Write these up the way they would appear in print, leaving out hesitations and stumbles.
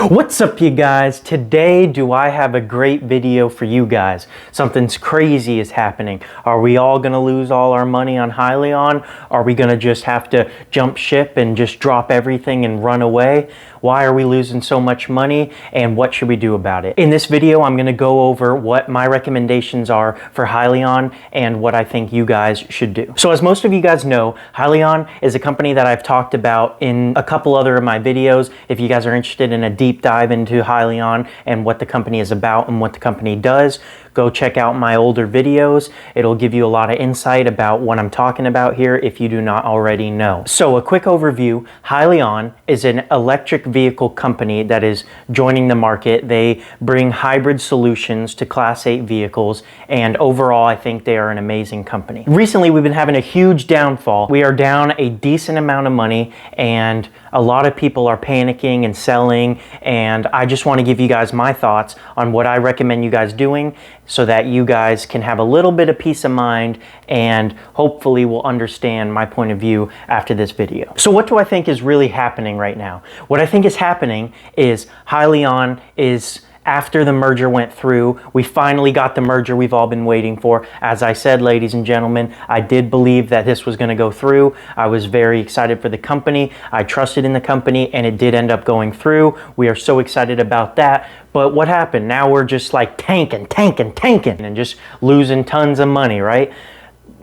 What's up, you guys? Today do I have a great video for you guys. Something's crazy is happening. Are we all gonna lose all our money on Hyliion? Are we gonna just have to jump ship and just drop everything and run away? Why are we losing so much money and what should we do about it? In this video, I'm gonna go over what my recommendations are for Hyliion and what I think you guys should do. So as most of you guys know, Hyliion is a company that I've talked about in a couple other of my videos. If you guys are interested in a deep dive into Hyliion and what the company is about and what the company does, go check out my older videos. It'll give you a lot of insight about what I'm talking about here if you do not already know. So a quick overview, Hyliion is an electric vehicle company that is joining the market. They bring hybrid solutions to Class 8 vehicles, and overall I think they are an amazing company. Recently we've been having a huge downfall. We are down a decent amount of money and a lot of people are panicking and selling, and I just want to give you guys my thoughts on what I recommend you guys doing so that you guys can have a little bit of peace of mind and hopefully will understand my point of view after this video. So what do I think is really happening right now? What I think is happening is Hyliion is, after the merger went through, we finally got the merger we've all been waiting for. As I said, ladies and gentlemen, I did believe that this was going to go through. I was very excited for the company. I trusted in the company and it did end up going through. We are so excited about that. But what happened? Now we're just like tanking and just losing tons of money, right?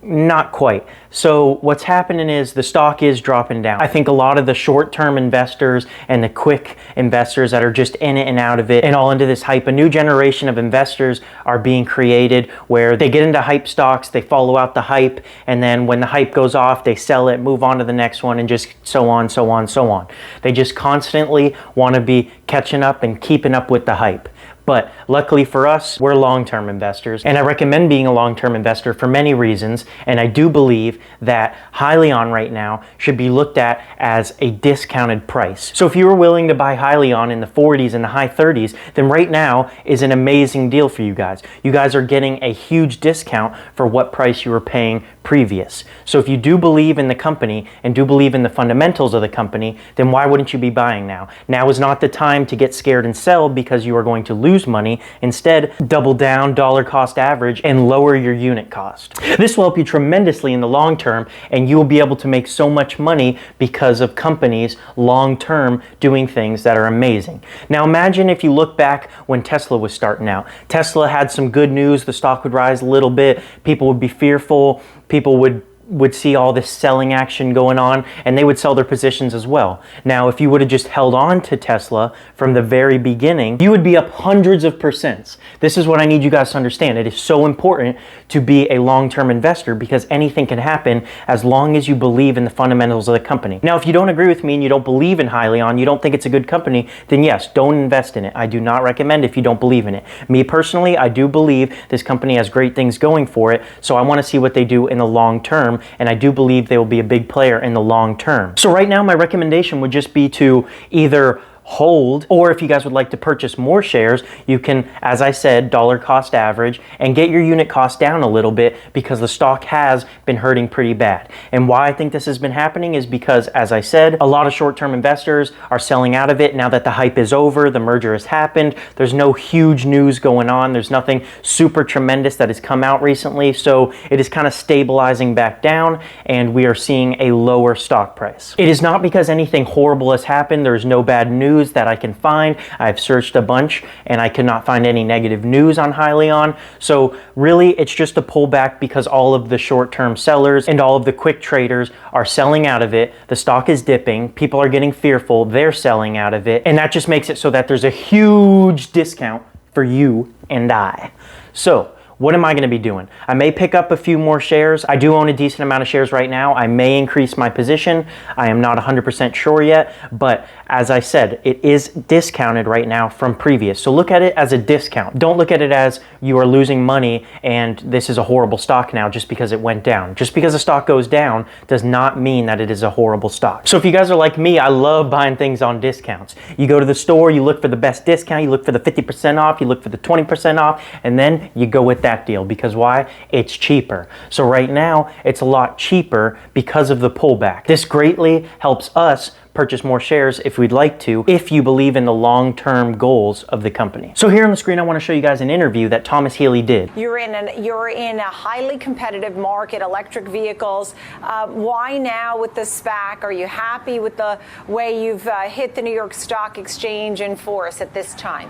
Not quite. So what's happening is the stock is dropping down. I think a lot of the short-term investors and the quick investors that are just in it and out of it and all into this hype, a new generation of investors are being created where they get into hype stocks, they follow out the hype, and then when the hype goes off, they sell it, move on to the next one, and just so on, so on, so on. They just constantly want to be catching up and keeping up with the hype. But luckily for us, we're long-term investors, and I recommend being a long-term investor for many reasons, and I do believe that Hyliion right now should be looked at as a discounted price. So if you were willing to buy Hyliion in the 40s and the high 30s, then right now is an amazing deal for you guys. You guys are getting a huge discount for what price you were paying previous. So if you do believe in the company and do believe in the fundamentals of the company, then why wouldn't you be buying now? Now is not the time to get scared and sell because you are going to lose money. Instead, double down, dollar cost average, and lower your unit cost. This will help you tremendously in the long term, and you will be able to make so much money because of companies long term doing things that are amazing. Now imagine if you look back when Tesla was starting out. Tesla had some good news, the stock would rise a little bit, people would be fearful, people would see all this selling action going on, and they would sell their positions as well. Now, if you would have just held on to Tesla from the very beginning, you would be up hundreds of percents. This is what I need you guys to understand. It is so important to be a long-term investor because anything can happen as long as you believe in the fundamentals of the company. Now, if you don't agree with me and you don't believe in Hyliion, you don't think it's a good company, then yes, don't invest in it. I do not recommend if you don't believe in it. Me personally, I do believe this company has great things going for it, so I want to see what they do in the long term, and I do believe they will be a big player in the long term. So right now my recommendation would just be to either hold, or if you guys would like to purchase more shares, you can, as I said, dollar cost average and get your unit cost down a little bit because the stock has been hurting pretty bad. And why I think this has been happening is because, as I said, a lot of short-term investors are selling out of it now that the hype is over, the merger has happened, there's no huge news going on, there's nothing super tremendous that has come out recently, so it is kind of stabilizing back down and we are seeing a lower stock price. It is not because anything horrible has happened, there's no bad news that I can find. I've searched a bunch and I could not find any negative news on Hyliion. So really it's just a pullback because all of the short-term sellers and all of the quick traders are selling out of it. The stock is dipping. People are getting fearful. They're selling out of it. And that just makes it so that there's a huge discount for you and I. So what am I going to be doing? I may pick up a few more shares. I do own a decent amount of shares right now. I may increase my position. I am not 100% sure yet, but as I said, it is discounted right now from previous. So look at it as a discount. Don't look at it as you are losing money and this is a horrible stock now just because it went down. Just because a stock goes down does not mean that it is a horrible stock. So if you guys are like me, I love buying things on discounts. You go to the store, you look for the best discount, you look for the 50% off, you look for the 20% off, and then you go with that that deal because why? It's cheaper. So right now, it's a lot cheaper because of the pullback. This greatly helps us purchase more shares if we'd like to, if you believe in the long-term goals of the company. So here on the screen, I want to show you guys an interview that Thomas Healy did. You're in a highly competitive market, electric vehicles. Why now with the SPAC? Are you happy with the way you've hit the New York Stock Exchange in force at this time?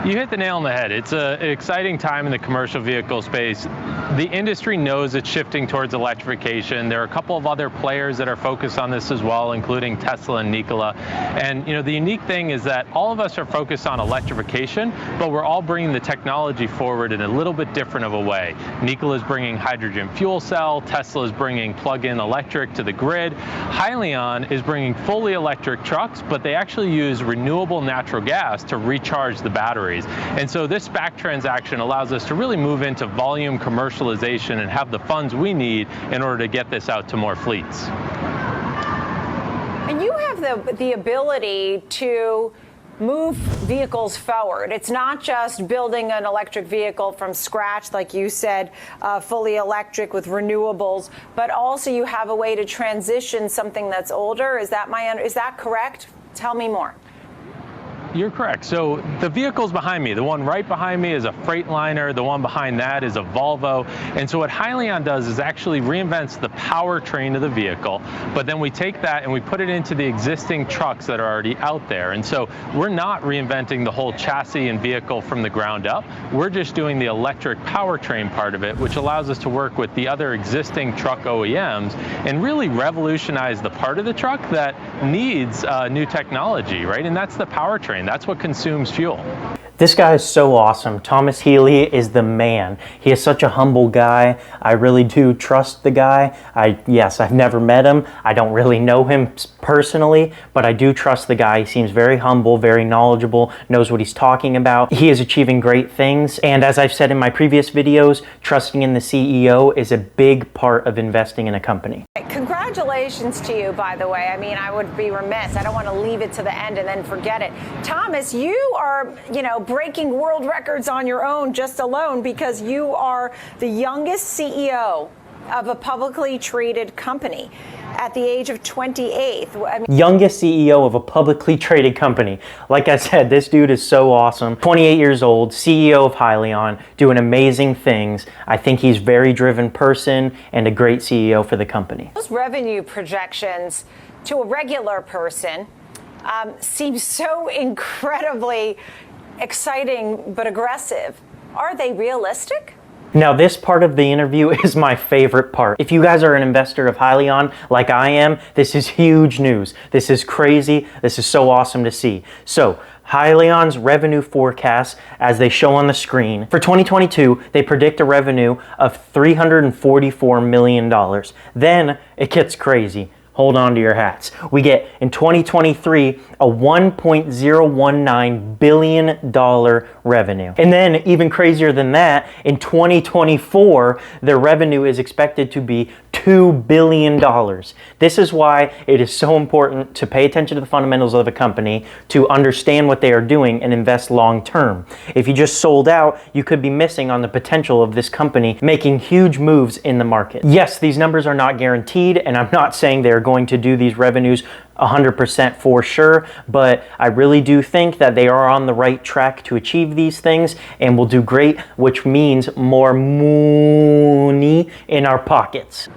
You hit the nail on the head. It's an exciting time in the commercial vehicle space. The industry knows it's shifting towards electrification. There are a couple of other players that are focused on this as well, including Tesla and Nikola. And the unique thing is that all of us are focused on electrification, but we're all bringing the technology forward in a little bit different of a way. Nikola is bringing hydrogen fuel cell. Tesla is bringing plug-in electric to the grid. Hyliion is bringing fully electric trucks, but they actually use renewable natural gas to recharge the batteries. And so this SPAC transaction allows us to really move into volume commercialization and have the funds we need in order to get this out to more fleets. And you have the ability to move vehicles forward. It's not just building an electric vehicle from scratch, like you said, fully electric with renewables, but also you have a way to transition something that's older. Is that correct? Tell me more. You're correct. So the vehicles behind me, the one right behind me is a Freightliner, the one behind that is a Volvo. And so what Hyliion does is actually reinvents the powertrain of the vehicle, but then we take that and we put it into the existing trucks that are already out there. And so we're not reinventing the whole chassis and vehicle from the ground up. We're just doing the electric powertrain part of it, which allows us to work with the other existing truck OEMs and really revolutionize the part of the truck that needs new technology, right? And that's the powertrain. That's what consumes fuel. This guy is so awesome. Thomas Healy is the man. He is such a humble guy. I really do trust the guy. Yes, I've never met him. I don't really know him personally, but I do trust the guy. He seems very humble, very knowledgeable, knows what he's talking about. He is achieving great things. And as I've said in my previous videos, trusting in the CEO is a big part of investing in a company. Congratulations to you, by the way. I mean, I would be remiss. I don't want to leave it to the end and then forget it. Thomas, you are, breaking world records on your own just alone because you are the youngest CEO of a publicly traded company at the age of 28. Youngest CEO of a publicly traded company. Like I said, this dude is so awesome. 28 years old, CEO of Hyliion, doing amazing things. I think he's a very driven person and a great CEO for the company. Those revenue projections to a regular person seem so incredibly exciting but aggressive. Are they realistic? Now, this part of the interview is my favorite part. If you guys are an investor of Hyliion, like I am, this is huge news. This is crazy. This is so awesome to see. So, Hyliion's revenue forecast, as they show on the screen, for 2022, they predict a revenue of $344 million. Then it gets crazy. Hold on to your hats. We get, in 2023, a $1.019 billion revenue. And then, even crazier than that, in 2024, their revenue is expected to be $2 billion. This is why it is so important to pay attention to the fundamentals of a company, to understand what they are doing, and invest long term. If you just sold out, you could be missing on the potential of this company making huge moves in the market. Yes, these numbers are not guaranteed, and I'm not saying they're going to do these revenues 100% for sure, but I really do think that they are on the right track to achieve these things and will do great, which means more money in our pockets.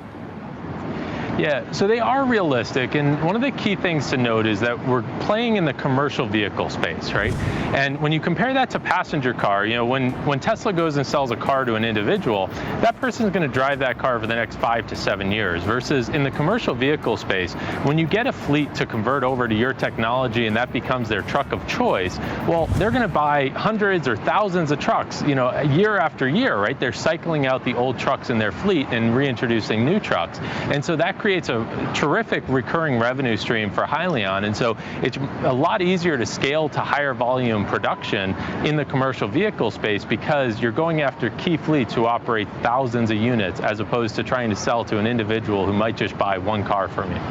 Yeah, so they are realistic, and one of the key things to note is that we're playing in the commercial vehicle space, right? And when you compare that to passenger car, when Tesla goes and sells a car to an individual, that person's going to drive that car for the next 5 to 7 years, versus in the commercial vehicle space, when you get a fleet to convert over to your technology and that becomes their truck of choice, well, they're going to buy hundreds or thousands of trucks, year after year, right? They're cycling out the old trucks in their fleet and reintroducing new trucks. And so that creates a terrific recurring revenue stream for Hyliion, and so it's a lot easier to scale to higher volume production in the commercial vehicle space because you're going after key fleets who operate thousands of units as opposed to trying to sell to an individual who might just buy one car from you.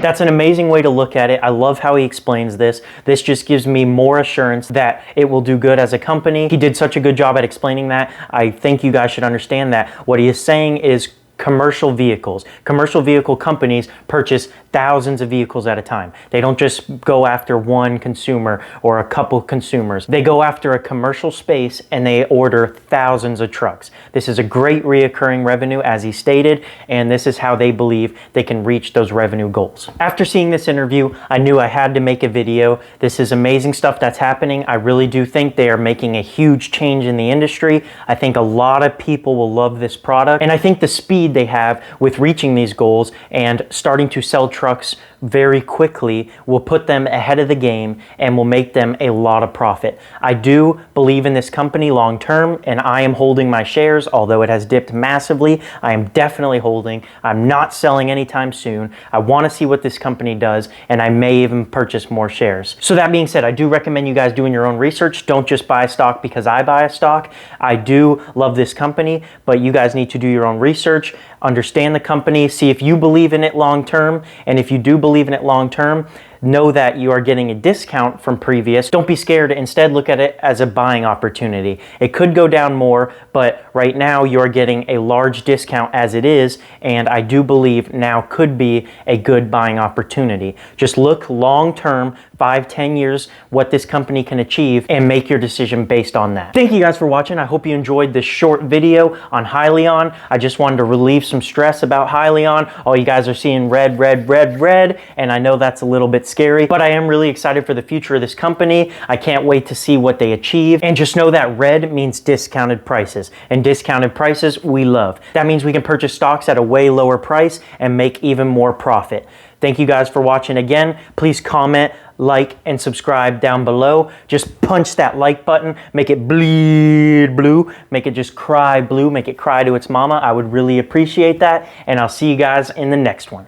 That's an amazing way to look at it. I love how he explains this. This just gives me more assurance that it will do good as a company. He did such a good job at explaining that. I think you guys should understand that what he is saying is commercial vehicles. Commercial vehicle companies purchase thousands of vehicles at a time. They don't just go after one consumer or a couple consumers. They go after a commercial space and they order thousands of trucks. This is a great reoccurring revenue, as he stated, and this is how they believe they can reach those revenue goals. After seeing this interview, I knew I had to make a video. This is amazing stuff that's happening. I really do think they are making a huge change in the industry. I think a lot of people will love this product, and I think the speed they have with reaching these goals and starting to sell trucks very quickly will put them ahead of the game and will make them a lot of profit. I do believe in this company long term, and I am holding my shares. Although it has dipped massively, I am definitely holding. I'm not selling anytime soon. I want to see what this company does, and I may even purchase more shares. So that being said, I do recommend you guys doing your own research. Don't just buy a stock because I buy a stock. I do love this company, but you guys need to do your own research, understand the company, see if you believe in it long term, and if you do believe in it long term, know that you are getting a discount from previous. Don't be scared. Instead, look at it as a buying opportunity. It could go down more, but right now you're getting a large discount as it is, and I do believe now could be a good buying opportunity. Just look long term, 5-10 years, what this company can achieve, and make your decision based on that. Thank you guys for watching. I hope you enjoyed this short video on Hyliion. I just wanted to relieve some stress about Hyliion. All you guys are seeing red, red, red, red, and I know that's a little bit scary, but I am really excited for the future of this company. I can't wait to see what they achieve, and just know that red means discounted prices, and discounted prices we love. That means we can purchase stocks at a way lower price and make even more profit. Thank you guys for watching again. Please comment, like, and subscribe down below. Just punch that like button, make it bleed blue, make it just cry blue, make it cry to its mama. I would really appreciate that, and I'll see you guys in the next one.